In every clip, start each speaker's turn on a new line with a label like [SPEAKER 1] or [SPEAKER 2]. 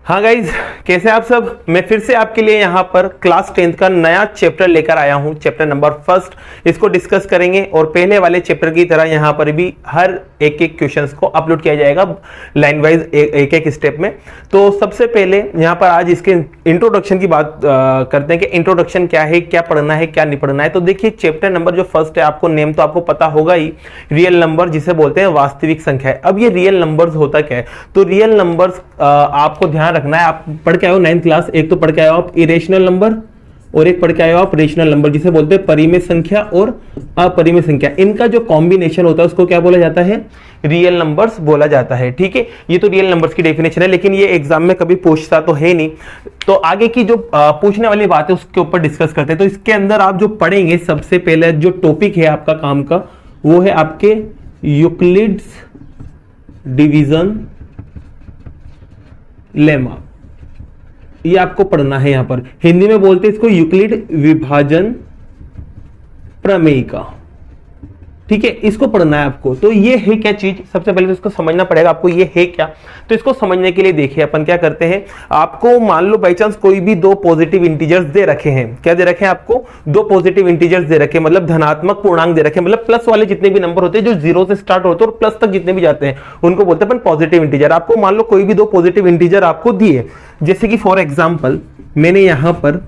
[SPEAKER 1] हाँ गाइज, कैसे आप सब। मैं फिर से आपके लिए यहाँ पर क्लास 10th का नया चैप्टर लेकर आया हूँ, चैप्टर नंबर 1। इसको डिस्कस करेंगे और पहले वाले चैप्टर की तरह यहाँ पर भी हर एक एक क्वेश्चंस को अपलोड किया जाएगा लाइन वाइज एक एक स्टेप में। तो सबसे पहले यहाँ पर आज इसके इंट्रोडक्शन की बात करते हैं कि इंट्रोडक्शन क्या है, क्या पढ़ना है, क्या नहीं पढ़ना है। तो देखिए चैप्टर नंबर जो फर्स्ट है, आपको नेम तो आपको पता होगा ही, रियल नंबर जिसे बोलते हैं वास्तविक संख्या है। अब ये रियल नंबर्स होता क्या है, तो रियल नंबर्स आपको ध्यान रखना है। आप पढ़ के आए हो 9th क्लास, एक तो पढ़ के आए हो आप इरेशनल नंबर और एक पढ़ के आए हो आप रेशनल नंबर जिसे बोलते हैं परिमेय संख्या और अपरिमेय संख्या। इनका जो कॉम्बिनेशन होता है उसको क्या बोला जाता है, रियल नंबर्स बोला जाता है। ठीक है, ये तो रियल नंबर्स की डेफिनेशन है, लेकिन ये एग्जाम में कभी पूछता तो है नहीं। तो आगे की जो पूछने वाली बात है उसके ऊपर डिस्कस करते हैं। तो इसके अंदर आप जो पढ़ेंगे, सबसे पहले जो टॉपिक है आपका काम का, वो है आपके यूक्लिड्स डिवीजन लेमा। ये आपको पढ़ना है। यहां पर हिंदी में बोलते हैं इसको यूक्लिड विभाजन प्रमेयिका। ठीक है, इसको पढ़ना है आपको। तो ये है क्या चीज, सबसे पहले तो इसको समझना पड़ेगा आपको, ये है क्या। तो इसको समझने के लिए देखिए अपन क्या करते हैं। आपको मान लो बाई चांस कोई भी दो पॉजिटिव इंटीजर्स दे रखे हैं। क्या दे रखे हैं आपको, दो पॉजिटिव इंटीजर्स दे रखे हैं, मतलब धनात्मक पूर्णांक दे रखे हैं। मतलब प्लस वाले जितने भी नंबर होते हैं, जो जीरो से स्टार्ट होते हैं और प्लस तक जितने भी जाते हैं, उनको बोलते हैं अपन पॉजिटिव इंटीजर। आपको मान लो कोई भी दो पॉजिटिव इंटीजर आपको दिए, जैसे कि फॉर एग्जाम्पल मैंने यहां पर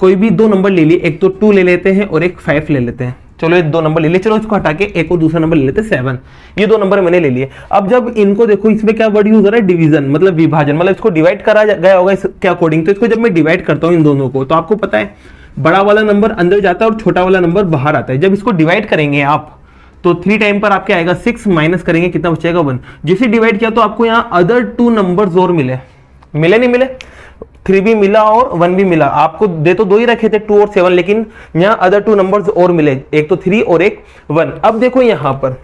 [SPEAKER 1] कोई भी दो नंबर ले लिए, एक तो 2 ले लेते हैं और एक 5 ले लेते हैं। चलो ये दो नंबर ले लिए, चलो इसको हटा के एक और दूसरा नंबर ले लेते हैं 7। ये दो नंबर मैंने ले लिए। अब जब इनको देखो, इसमें क्या वर्ड यूज हो रहा है, डिवीजन, मतलब विभाजन, मतलब इसको डिवाइड करा गया होगा इसके अकॉर्डिंग। तो इसको जब मैं डिवाइड करता हूं इन दोनों को, तो आपको पता है बड़ा वाला नंबर अंदर जाता है और छोटा वाला नंबर बाहर आता है। जब इसको डिवाइड करेंगे आप, तो 3 टाइम पर आपके आएगा 6, माइनस करेंगे कितना बचेगा 1। जैसे डिवाइड किया तो आपको यहाँ अदर 2 नंबर्स और मिले नहीं मिले, 3 भी मिला और 1 भी मिला। आपको दे तो 2 ही रखे थे, 2 और 7, लेकिन यहाँ अदर 2 नंबर्स और मिले, एक तो 3 और एक 1। अब देखो यहाँ पर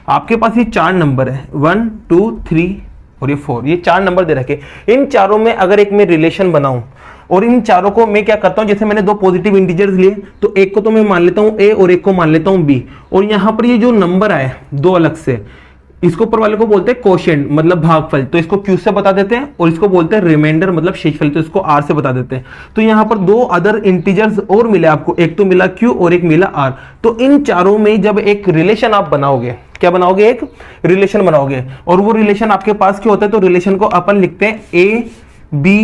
[SPEAKER 1] आपके पास ये 4 नंबर है, 1 2 3 और ये 4, ये 4 नंबर दे रखे। इन चारों में अगर एक मैं रिलेशन बनाऊं और इन चारों को मैं क्या करता हूं, जैसे मैंने दो पॉजिटिव इंटीजर्स लिए, तो एक को तो मैं मान लेता हूं ए और एक को मान लेता हूं बी। और यहां पर ये जो नंबर आए दो अलग से, इसको ऊपर वाले को बोलते हैं कोशेंट, मतलब भागफल, तो इसको क्यू से बता देते हैं। और इसको बोलते हैं रिमाइंडर, मतलब शेषफल, तो इसको आर से बता देते हैं। तो यहाँ पर दो अदर इंटीजर्स और मिले आपको, एक तो मिला क्यू और एक मिला आर। तो इन चारों में जब एक रिलेशन आप बनाओगे, क्या बनाओगे, एक रिलेशन बनाओगे। और वो रिलेशन आपके पास क्या होता है, तो रिलेशन को अपन लिखते हैं ए बी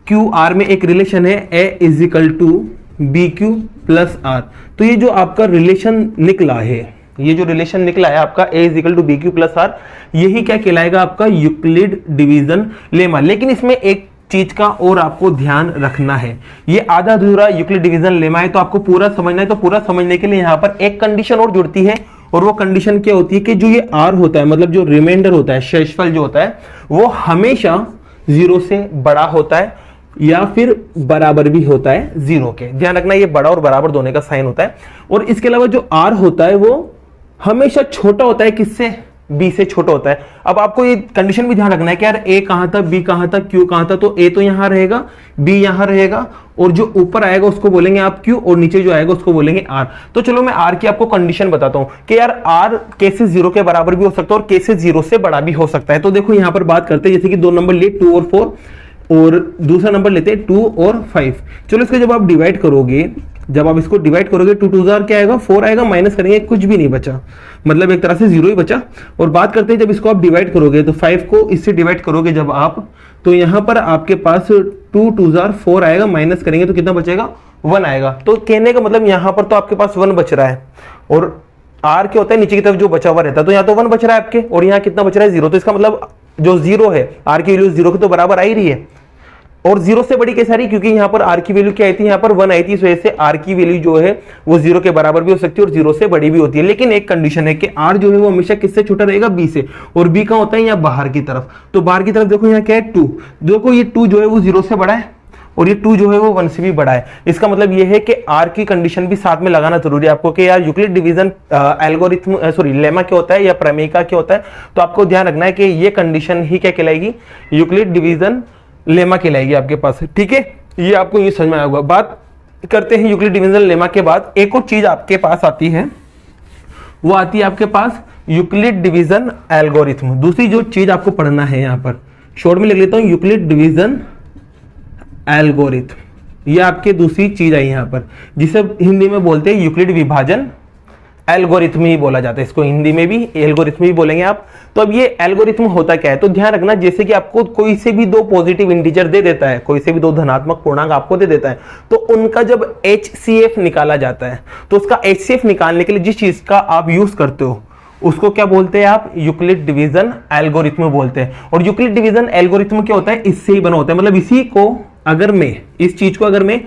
[SPEAKER 1] क्यू आर में एक रिलेशन है, A is equal to B Q plus R. तो ये जो आपका रिलेशन निकला है, ये जो रिलेशन निकला है आपका A is equal to B Q plus R, यही क्या कहलाएगा आपका यूक्लिड डिवीजन लेमा। लेकिन इसमें एक चीज का और आपको ध्यान रखना है, ये आधा अधूरा यूक्लिड डिवीजन लेमा है। तो आपको पूरा समझना है, तो पूरा समझने के लिए यहाँ पर एक कंडीशन और जुड़ती है। और वो कंडीशन क्या होती है कि जो ये आर होता है, मतलब जो रिमाइंडर होता है, शेषफल जो होता है, वो हमेशा 0 से बड़ा होता है या फिर बराबर भी होता है 0 के। ध्यान रखना, ये बड़ा और बराबर दोनों का साइन होता है। और इसके अलावा जो आर होता है वो हमेशा छोटा होता है, किससे, बी से छोटा होता है। अब आपको ये कंडीशन भी ध्यान रखना है कि यार ए कहां था, बी कहां था, क्यू कहां था। तो ए तो यहां रहेगा, बी यहां रहेगा, और जो ऊपर आएगा उसको बोलेंगे आप क्यू, और नीचे जो आएगा उसको बोलेंगे आर। तो चलो मैं आर की आपको कंडीशन बताता हूं कि यार आर कैसे 0 के बराबर भी हो सकता है और कैसे 0 से बड़ा भी हो सकता है। तो देखो यहां पर बात करते हैं, जैसे कि दो नंबर लिए 2 और 4, और दूसरा नंबर लेते हैं 2 और 5। चलो इसको जब आप डिवाइड करोगे, जब आप इसको डिवाइड करोगे, 2 2 जार क्या आएगा, 4 आएगा, माइनस करेंगे कुछ भी नहीं बचा, मतलब एक तरह से 0 ही बचा। और बात करते हैं जब इसको आप डिवाइड करोगे, तो 5 को इससे डिवाइड करोगे जब आप, तो यहां पर आपके पास 2 2 जार 4 आएगा, माइनस करेंगे तो कितना बचेगा, 1 आएगा। तो कहने का मतलब यहां पर तो आपके पास 1 बच रहा है, और आर क्या होता है, नीचे की तरफ जो बचा हुआ रहता है। तो यहाँ तो 1 बच रहा है आपके, और यहाँ कितना बच रहा है, 0। तो इसका मतलब जो 0 है, आर की वैल्यू 0 के तो बराबर आ ही रही है। और 0 से बड़ी कैसे आ रही, क्योंकि यहाँ पर आर की वैल्यू क्या आई थी, यहाँ पर 1 आई थी। इस वजह से आर की वैल्यू जो है वो 0 के बराबर भी हो सकती है और 0 से बड़ी भी होती है। लेकिन एक कंडीशन है कि आर जो है वो हमेशा किससे छोटा रहेगा, बी से। और बी कहाँ होता है, यहाँ बाहर की तरफ। तो बाहर की तरफ देखो यहाँ क्या है, 2। देखो ये 2 जो है वो 0 से बड़ा है, और ये 2 जो है वो 1 से भी बड़ा है। इसका मतलब ये है कि आर की कंडीशन भी साथ में लगाना जरूरी है आपको कि यार Euclid division algorithm sorry lemma क्या होता है या प्रमेयिका क्या होता है। तो आपको ध्यान रखना है कि ये कंडीशन ही क्या कहलाएगी, यूक्लिड डिवीजन लेमा कहलाएगी आपके पास। ठीक है, ये आपको ये समझ में आया होगा। बात करते हैं यूक्लिड डिवीजन लेमा के बाद एक और चीज आपके पास आती है, वो आती है आपके पास यूक्लिड डिवीजन एल्गोरिथम। दूसरी जो चीज आपको पढ़ना है यहाँ पर, शॉर्ट में लिख लेता हूं यूक्लिड डिवीजन एल्गोरिथम। ये आपके दूसरी चीज आई यहां पर, जिसे हिंदी में बोलते हैं यूक्लिड विभाजन एल्गोरिथम ही बोला जाता है, इसको हिंदी में भी एल्गोरिथम ही बोलेंगे आप। तो अब ये एल्गोरिथम होता क्या है, तो ध्यान रखना, जैसे कि आपको कोई से भी दो पॉजिटिव इंटीजर दे देता है, कोई से भी दो धनात्मक पूर्णांक आपको दे देता है, तो उनका जब HCF निकाला जाता है, तो उसका HCF निकालने के लिए जिस चीज का आप यूज करते हो उसको क्या बोलते हैं आप, यूक्लिड डिवीजन एल्गोरिथम बोलते हैं। और यूक्लिड डिवीजन एल्गोरिथम क्या होता है, इससे ही बना होता है। मतलब इसी को अगर मैं, इस चीज को अगर मैं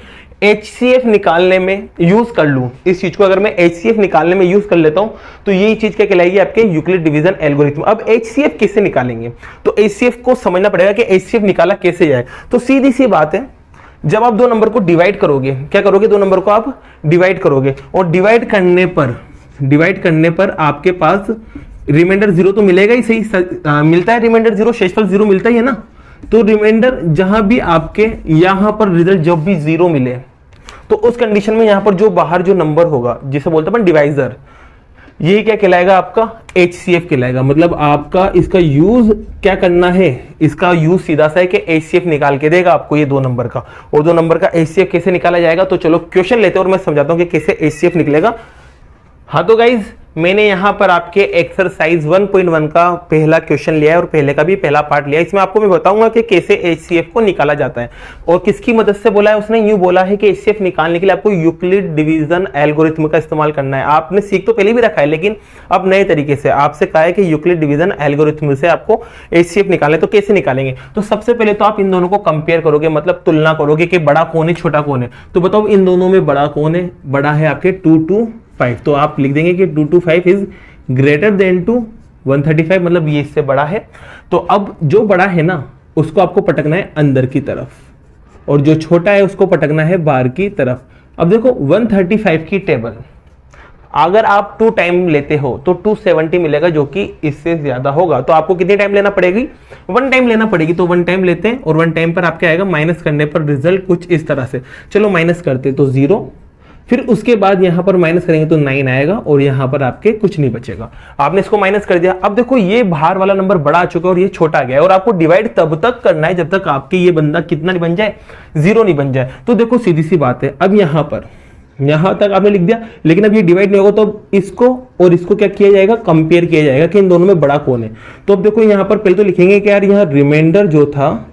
[SPEAKER 1] HCF निकालने में यूज कर लूं, इस चीज को अगर मैं HCF निकालने में यूज कर लेता हूं, तो यही चीज क्या कहलाएगी, आपके यूक्लिड डिवीजन एल्गोरिथम। अब HCF कैसे निकालेंगे, तो HCF को समझना पड़ेगा कि HCF निकाला कैसे जाए। तो सीधी सी बात है, जब आप दो नंबर को डिवाइड करोगे, क्या करोगे, दो नंबर को आप डिवाइड करोगे, और डिवाइड करने पर आपके पास रिमाइंडर 0 तो मिलेगा ही, सही मिलता है रिमाइंडर 0, शेषफल 0 मिलता ही है ना। तो रिमाइंडर जहां भी आपके यहां पर रिजल्ट जब भी 0 मिले, तो उस कंडीशन में यहां पर जो बाहर जो नंबर होगा, जिसे बोलते हैं डिवाइजर, ये क्या कहलाएगा, आपका HCF कहलाएगा। मतलब आपका इसका यूज क्या करना है, इसका यूज सीधा सा है कि HCF निकाल के देगा आपको ये दो नंबर का। और दो नंबर का HCF कैसे निकाला जाएगा, तो चलो क्वेश्चन लेते हैं और मैं समझाता हूं कि कैसे HCF निकलेगा। हाँ तो गाइज, मैंने यहां पर आपके एक्सरसाइज 1.1 का पहला क्वेश्चन लिया है और पहले का भी पहला पार्ट लिया है। इसमें आपको मैं बताऊंगा कि कैसे HCF को निकाला जाता है और किसकी मदद से बोला है। उसने यूं बोला है कि HCF निकालने के लिए आपको यूक्लिड डिवीजन एल्गोरिथम का इस्तेमाल करना है। आपने सीख तो पहले भी रखा है, लेकिन अब नए तरीके से आपसे कहा है कि यूक्लिड डिवीजन एल्गोरिथम से आपको HCF निकालना है। तो कैसे निकालेंगे, तो सबसे पहले तो आप इन दोनों को कंपेयर करोगे, मतलब तुलना करोगे कि बड़ा कौन है छोटा कौन है। तो बताओ इन दोनों में बड़ा कौन है, बड़ा है आपके 2 to 5, तो आप लिख देंगे कि 2 to 5 is greater than to 135, मतलब ये इससे बड़ा है। तो अब जो बड़ा है ना, उसको आपको पटकना है अंदर की तरफ, और जो छोटा है उसको पटकना है बाहर की तरफ। अब देखो 135 की टेबल अगर आप 2 टाइम लेते हो तो 270 मिलेगा, जो कि इससे ज्यादा होगा। तो आपको कितनी टाइम लेना पड़ेगी, 1 टाइम लेना पड़ेगी। तो 1 टाइम लेते हैं और 1 टाइम पर आपके आएगा, माइनस करने पर रिजल्ट कुछ इस तरह से। चलो माइनस करते तो 0, फिर उसके बाद यहां पर माइनस करेंगे तो 9 आएगा और यहां पर आपके कुछ नहीं बचेगा। आपने इसको माइनस कर दिया। अब देखो ये बाहर वाला नंबर बड़ा आ चुका है और ये छोटा गया है, और आपको डिवाइड तब तक करना है जब तक आपके ये बंदा कितना नहीं बन जाए, 0 नहीं बन जाए। तो देखो सीधी सी बात है, अब यहां तक आपने लिख दिया, लेकिन अब ये डिवाइड नहीं होगा, तो इसको और इसको क्या किया जाएगा, कंपेयर किया जाएगा कि इन दोनों में बड़ा कौन है। तो अब देखो यहां पर पहले तो लिखेंगे कि यार यहाँ रिमाइंडर जो था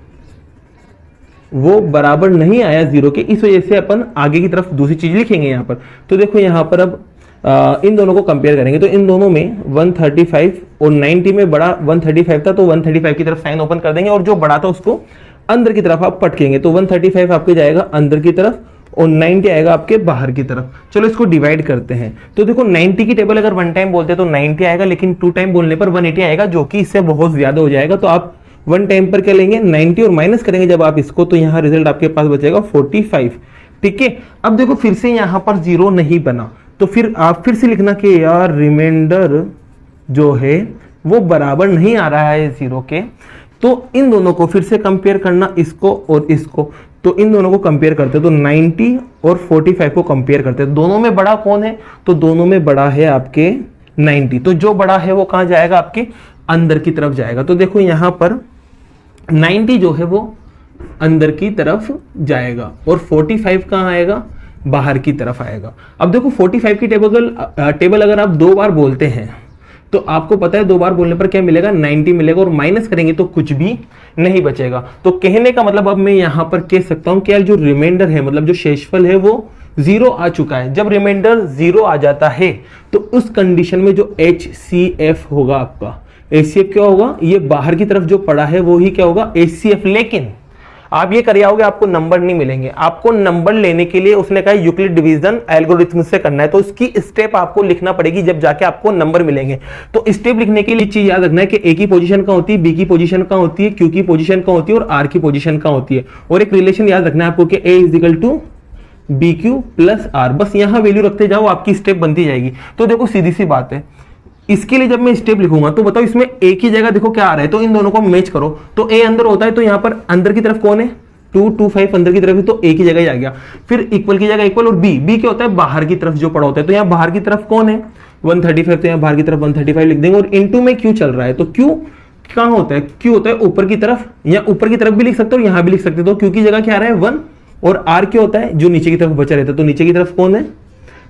[SPEAKER 1] वो बराबर नहीं आया 0 के, इस वजह से अपन आगे की तरफ दूसरी चीज लिखेंगे यहां पर। तो देखो यहां पर अब इन दोनों को कंपेयर करेंगे, तो इन दोनों में 135 और 90 में बड़ा 135 था, तो 135 की तरफ साइन ओपन कर देंगे और जो बड़ा था उसको अंदर की तरफ आप पटकेंगे। तो 135 आपके जाएगा अंदर की तरफ और 90 आएगा आपके बाहर की तरफ। चलो इसको डिवाइड करते हैं। तो देखो 90 की टेबल अगर 1 टाइम बोलते हैं तो 90 आएगा, लेकिन 2 टाइम बोलने पर 180 आएगा, जो कि इससे बहुत ज्यादा हो जाएगा। तो आप 1 टाइम पर क्या लेंगे, 90 और माइनस करेंगे जब आप इसको, तो यहां रिजल्ट आपके पास बचेगा 45। ठीक है, अब देखो फिर से यहां पर 0 नहीं बना, तो फिर आप फिर से लिखना कि यार रिमाइंडर जो है वो बराबर नहीं आ रहा है 0 के। तो इन दोनों को फिर से कंपेयर करना, इसको और इसको। तो इन दोनों को कंपेयर करते, तो 90 और 45 को कंपेयर करते, दोनों में बड़ा कौन है, तो दोनों में बड़ा है आपके 90। तो जो बड़ा है वो कहां जाएगा, आपके अंदर की तरफ जाएगा। तो देखो यहां पर 90 जो है वो अंदर की तरफ जाएगा और 45 कहां आएगा, बाहर की तरफ आएगा। अब देखो 45 की टेबल अगर आप 2 बार बोलते हैं तो आपको पता है 2 बार बोलने पर क्या मिलेगा, 90 मिलेगा, और माइनस करेंगे तो कुछ भी नहीं बचेगा। तो कहने का मतलब अब मैं यहां पर कह सकता हूं कि यार जो रिमाइंडर है, मतलब जो शेषफल है वो 0 आ चुका है। जब रिमाइंडर 0 आ जाता है तो उस कंडीशन में जो HCF होगा आपका, HCF क्या होगा, ये बाहर की तरफ जो पड़ा है वो ही क्या होगा, HCF। लेकिन आप ये कर आओगे, आपको नंबर नहीं मिलेंगे। आपको नंबर लेने के लिए उसने कहा यूक्लिड डिवीजन एल्गोरिथम से करना है, तो उसकी स्टेप आपको लिखना पड़ेगी, जब जाके आपको नंबर मिलेंगे। तो स्टेप लिखने के लिए चीज याद रखना है कि A की पोजीशन कहां होती है, B की पोजीशन कहां होती है, Q की पोजीशन कहां होती है और R की पोजीशन कहां होती है। और एक रिलेशन याद रखना है आपको कि A is equal to BQ plus R। बस यहां वैल्यू रखते जाओ, आपकी स्टेप बनती जाएगी। तो देखो सीधी सी बात है, इसके लिए जब मैं स्टेप लिखूंगा तो बताओ इसमें A की जगह देखो क्या आ रहा है, तो इन दोनों को मैच करो। तो A अंदर होता है, तो यहां पर अंदर की तरफ कौन है, 2 2 5 अंदर की तरफ है, तो A की जगह ही आ गया। फिर इक्वल की जगह इक्वल, और B क्या होता है, बाहर की तरफ जो पड़ा होता है। तो यहां बाहर की तरफ कौन है, 135, तो यहां बाहर की तरफ 135 लिख देंगे। और इनटू में Q चल रहा है, तो कहां होता है, क्यू होता है ऊपर की तरफ, या ऊपर की तरफ भी लिख सकते हो और यहां भी लिख सकते हो। तो क्यू की जगह क्या आ रहा है 1, और आर क्या होता है जो नीचे की तरफ बचा रहता है, तो नीचे की तरफ कौन है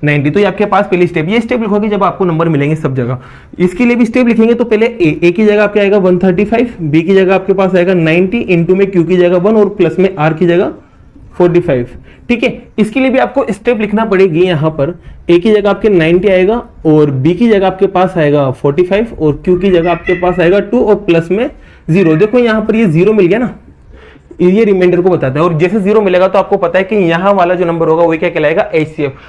[SPEAKER 1] 90। तो ये आपके पास पहली स्टेप, ये स्टेप लिखोगे जब आपको नंबर मिलेंगे सब जगह। इसके लिए भी स्टेप लिखेंगे तो पहले ए की जगह आपके आएगा 135, बी की जगह आपके पास आएगा 90, इंटू में क्यू की जगह 1 और प्लस में आर की जगह 45। ठीक है, इसके लिए भी आपको स्टेप लिखना पड़ेगी। यहां पर ए की जगह आपके 90 आएगा और बी की जगह आपके पास आएगा 45 और क्यू की जगह आपके पास आएगा 2 और प्लस में 0। देखो यहां पर ये 0 मिल गया ना, ये रिमाइंडर को बताता है, और जैसे 0 मिलेगा तो आपको पता है कि यहां वाला जो नंबर होगा वो क्या कहलाएगा HCF।